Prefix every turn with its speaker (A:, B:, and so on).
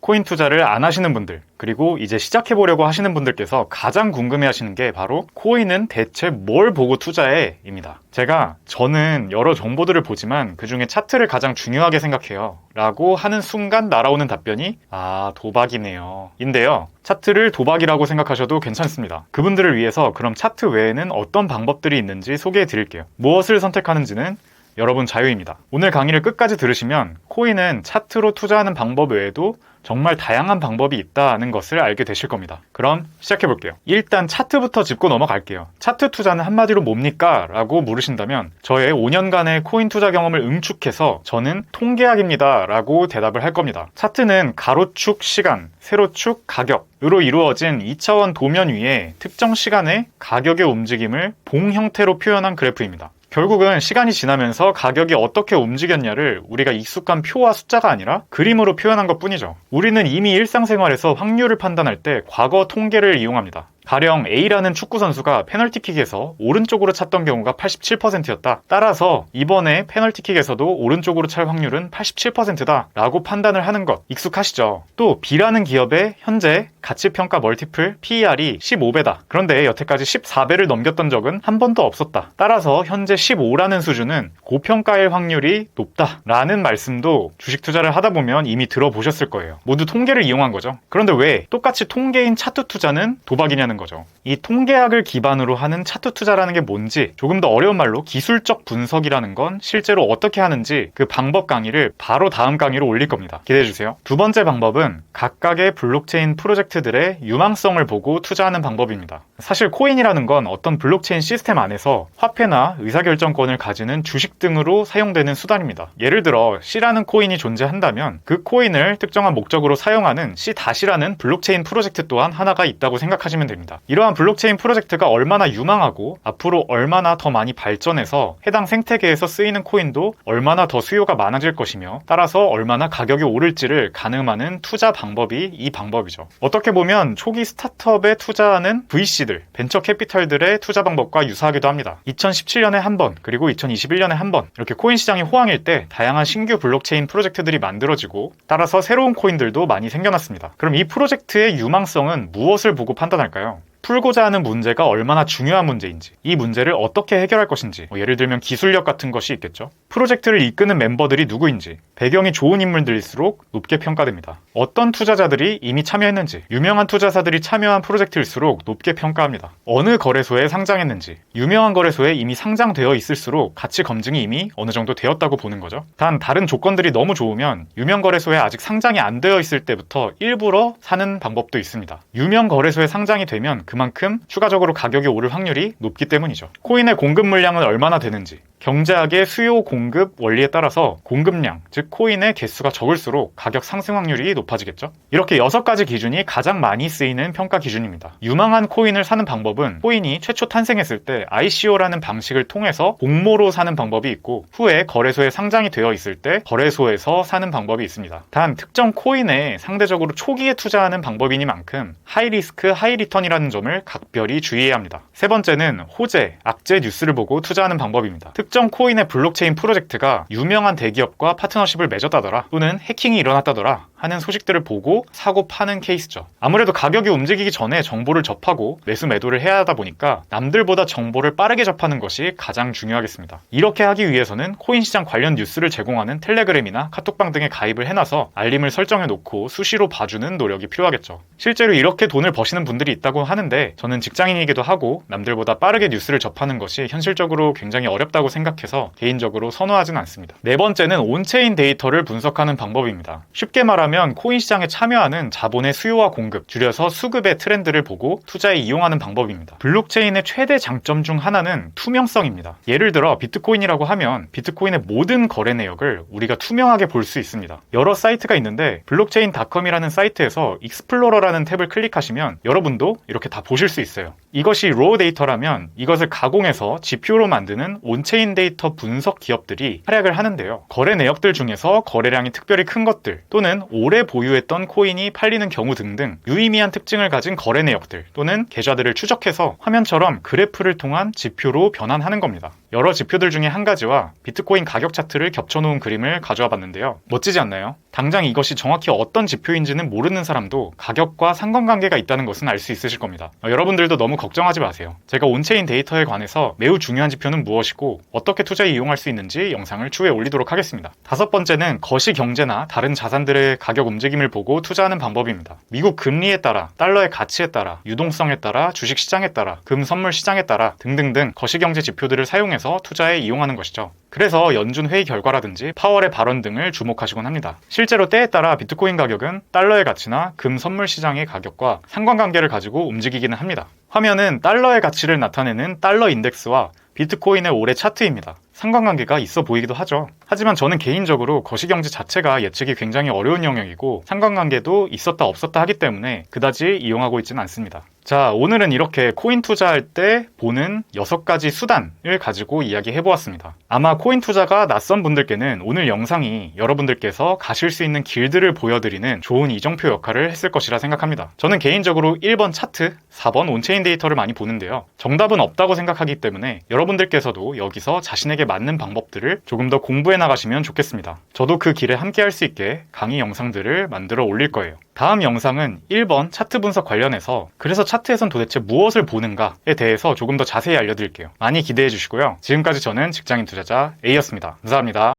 A: 코인 투자를 안 하시는 분들, 그리고 이제 시작해보려고 하시는 분들께서 가장 궁금해하시는 게 바로 코인은 대체 뭘 보고 투자해? 입니다. 저는 여러 정보들을 보지만 그 중에 차트를 가장 중요하게 생각해요 라고 하는 순간 날아오는 답변이 도박이네요 인데요, 차트를 도박이라고 생각하셔도 괜찮습니다. 그분들을 위해서 그럼 차트 외에는 어떤 방법들이 있는지 소개해 드릴게요. 무엇을 선택하는지는 여러분 자유입니다. 오늘 강의를 끝까지 들으시면 코인은 차트로 투자하는 방법 외에도 정말 다양한 방법이 있다는 것을 알게 되실 겁니다. 그럼 시작해 볼게요. 일단 차트부터 짚고 넘어갈게요. 차트 투자는 한마디로 뭡니까? 라고 물으신다면 저의 5년간의 코인 투자 경험을 응축해서 저는 통계학입니다 라고 대답을 할 겁니다. 차트는 가로축 시간, 세로축 가격으로 이루어진 2차원 도면 위에 특정 시간에 가격의 움직임을 봉 형태로 표현한 그래프입니다. 결국은 시간이 지나면서 가격이 어떻게 움직였냐를 우리가 익숙한 표와 숫자가 아니라 그림으로 표현한 것 뿐이죠. 우리는 이미 일상생활에서 확률을 판단할 때 과거 통계를 이용합니다. 가령 A라는 축구선수가 페널티킥에서 오른쪽으로 찼던 경우가 87%였다. 따라서 이번에 페널티킥에서도 오른쪽으로 찰 확률은 87%다 라고 판단을 하는 것 익숙하시죠? 또 B라는 기업의 현재 가치평가 멀티플 PER이 15배다. 그런데 여태까지 14배를 넘겼던 적은 한 번도 없었다. 따라서 현재 15라는 수준은 고평가일 확률이 높다 라는 말씀도 주식 투자를 하다 보면 이미 들어보셨을 거예요. 모두 통계를 이용한 거죠. 그런데 왜 똑같이 통계인 차트 투자는 도박이냐는 거죠. 이 통계학을 기반으로 하는 차트 투자라는 게 뭔지, 조금 더 어려운 말로 기술적 분석이라는 건 실제로 어떻게 하는지 그 방법 강의를 바로 다음 강의로 올릴 겁니다. 기대해주세요. 두 번째 방법은 각각의 블록체인 프로젝트들의 유망성을 보고 투자하는 방법입니다. 사실 코인이라는 건 어떤 블록체인 시스템 안에서 화폐나 의사결정권을 가지는 주식 등으로 사용되는 수단입니다. 예를 들어 C라는 코인이 존재한다면 그 코인을 특정한 목적으로 사용하는 C-라는 블록체인 프로젝트 또한 하나가 있다고 생각하시면 됩니다. 이러한 블록체인 프로젝트가 얼마나 유망하고 앞으로 얼마나 더 많이 발전해서 해당 생태계에서 쓰이는 코인도 얼마나 더 수요가 많아질 것이며 따라서 얼마나 가격이 오를지를 가늠하는 투자 방법이 이 방법이죠. 어떻게 보면 초기 스타트업에 투자하는 VC들, 벤처 캐피탈들의 투자 방법과 유사하기도 합니다. 2017년에 한 번, 그리고 2021년에 한 번 이렇게 코인 시장이 호황일 때 다양한 신규 블록체인 프로젝트들이 만들어지고 따라서 새로운 코인들도 많이 생겨났습니다. 그럼 이 프로젝트의 유망성은 무엇을 보고 판단할까요? 풀고자 하는 문제가 얼마나 중요한 문제인지, 이 문제를 어떻게 해결할 것인지, 예를 들면 기술력 같은 것이 있겠죠. 프로젝트를 이끄는 멤버들이 누구인지, 배경이 좋은 인물들일수록 높게 평가됩니다. 어떤 투자자들이 이미 참여했는지, 유명한 투자사들이 참여한 프로젝트일수록 높게 평가합니다. 어느 거래소에 상장했는지, 유명한 거래소에 이미 상장되어 있을수록 가치 검증이 이미 어느 정도 되었다고 보는 거죠. 단 다른 조건들이 너무 좋으면 유명 거래소에 아직 상장이 안 되어 있을 때부터 일부러 사는 방법도 있습니다. 유명 거래소에 상장이 되면 그만큼 추가적으로 가격이 오를 확률이 높기 때문이죠. 코인의 공급 물량은 얼마나 되는지, 경제학의 수요 공급 원리에 따라서 공급량, 즉 코인의 개수가 적을수록 가격 상승 확률이 높아지겠죠. 이렇게 6가지 기준이 가장 많이 쓰이는 평가 기준입니다. 유망한 코인을 사는 방법은 코인이 최초 탄생했을 때 ICO라는 방식을 통해서 공모로 사는 방법이 있고, 후에 거래소에 상장이 되어 있을 때 거래소에서 사는 방법이 있습니다. 단 특정 코인에 상대적으로 초기에 투자하는 방법이니만큼 하이리스크 하이리턴이라는 점을 각별히 주의해야 합니다. 세 번째는 호재, 악재 뉴스를 보고 투자하는 방법입니다. 특정 코인의 블록체인 프로젝트가 유명한 대기업과 파트너십을 맺었다더라, 또는 해킹이 일어났다더라 하는 소식들을 보고 사고 파는 케이스죠. 아무래도 가격이 움직이기 전에 정보를 접하고 매수 매도를 해야 하다 보니까 남들보다 정보를 빠르게 접하는 것이 가장 중요하겠습니다. 이렇게 하기 위해서는 코인 시장 관련 뉴스를 제공하는 텔레그램이나 카톡방 등에 가입을 해놔서 알림을 설정해 놓고 수시로 봐주는 노력이 필요하겠죠. 실제로 이렇게 돈을 버시는 분들이 있다고 하는데 저는 직장인이기도 하고 남들보다 빠르게 뉴스를 접하는 것이 현실적으로 굉장히 어렵다고 생각해서 개인적으로 선호하진 않습니다. 네 번째는 온체인 데이터를 분석하는 방법입니다. 쉽게 말하면 코인 시장에 참여하는 자본의 수요와 공급, 줄여서 수급의 트렌드를 보고 투자에 이용하는 방법입니다. 블록체인의 최대 장점 중 하나는 투명성입니다. 예를 들어 비트코인이라고 하면 비트코인의 모든 거래 내역을 우리가 투명하게 볼 수 있습니다. 여러 사이트가 있는데 블록체인.com이라는 사이트에서 익스플로러라는 탭을 클릭하시면 여러분도 이렇게 다 보실 수 있어요. 이것이 로우 데이터라면 이것을 가공해서 GPU로 만드는 온체인 데이터 분석 기업들이 활약을 하는데요. 거래 내역들 중에서 거래량이 특별히 큰 것들, 또는 오래 보유했던 코인이 팔리는 경우 등등 유의미한 특징을 가진 거래 내역들 또는 계좌들을 추적해서 화면처럼 그래프를 통한 지표로 변환하는 겁니다. 여러 지표들 중에 한 가지와 비트코인 가격 차트를 겹쳐놓은 그림을 가져와 봤는데요. 멋지지 않나요? 당장 이것이 정확히 어떤 지표인지는 모르는 사람도 가격과 상관관계가 있다는 것은 알 수 있으실 겁니다. 여러분들도 너무 걱정하지 마세요. 제가 온체인 데이터에 관해서 매우 중요한 지표는 무엇이고 어떻게 투자에 이용할 수 있는지 영상을 추후에 올리도록 하겠습니다. 다섯 번째는 거시경제나 다른 자산들의 가격 움직임을 보고 투자하는 방법입니다. 미국 금리에 따라, 달러의 가치에 따라, 유동성에 따라, 주식시장에 따라, 금선물 시장에 따라 등등등 거시경제 지표들을 사용해서 투자에 이용하는 것이죠. 그래서 연준 회의 결과라든지 파월의 발언 등을 주목하시곤 합니다. 실제로 때에 따라 비트코인 가격은 달러의 가치나 금 선물 시장의 가격과 상관관계를 가지고 움직이기는 합니다. 화면은 달러의 가치를 나타내는 달러 인덱스와 비트코인의 올해 차트입니다. 상관관계가 있어 보이기도 하죠. 하지만 저는 개인적으로 거시경제 자체가 예측이 굉장히 어려운 영역이고 상관관계도 있었다 없었다 하기 때문에 그다지 이용하고 있지는 않습니다. 자, 오늘은 이렇게 코인 투자할 때 보는 6가지 수단을 가지고 이야기해보았습니다. 아마 코인 투자가 낯선 분들께는 오늘 영상이 여러분들께서 가실 수 있는 길들을 보여드리는 좋은 이정표 역할을 했을 것이라 생각합니다. 저는 개인적으로 1번 차트, 4번 온체인 데이터를 많이 보는데요. 정답은 없다고 생각하기 때문에 여러분들께서도 여기서 자신에게 맞는 방법들을 조금 더 공부해 나가시면 좋겠습니다. 저도 그 길에 함께 할 수 있게 강의 영상들을 만들어 올릴 거예요. 다음 영상은 1번 차트 분석 관련해서 그래서 차트에선 도대체 무엇을 보는가에 대해서 조금 더 자세히 알려드릴게요. 많이 기대해 주시고요. 지금까지 저는 직장인 투자자 A였습니다. 감사합니다.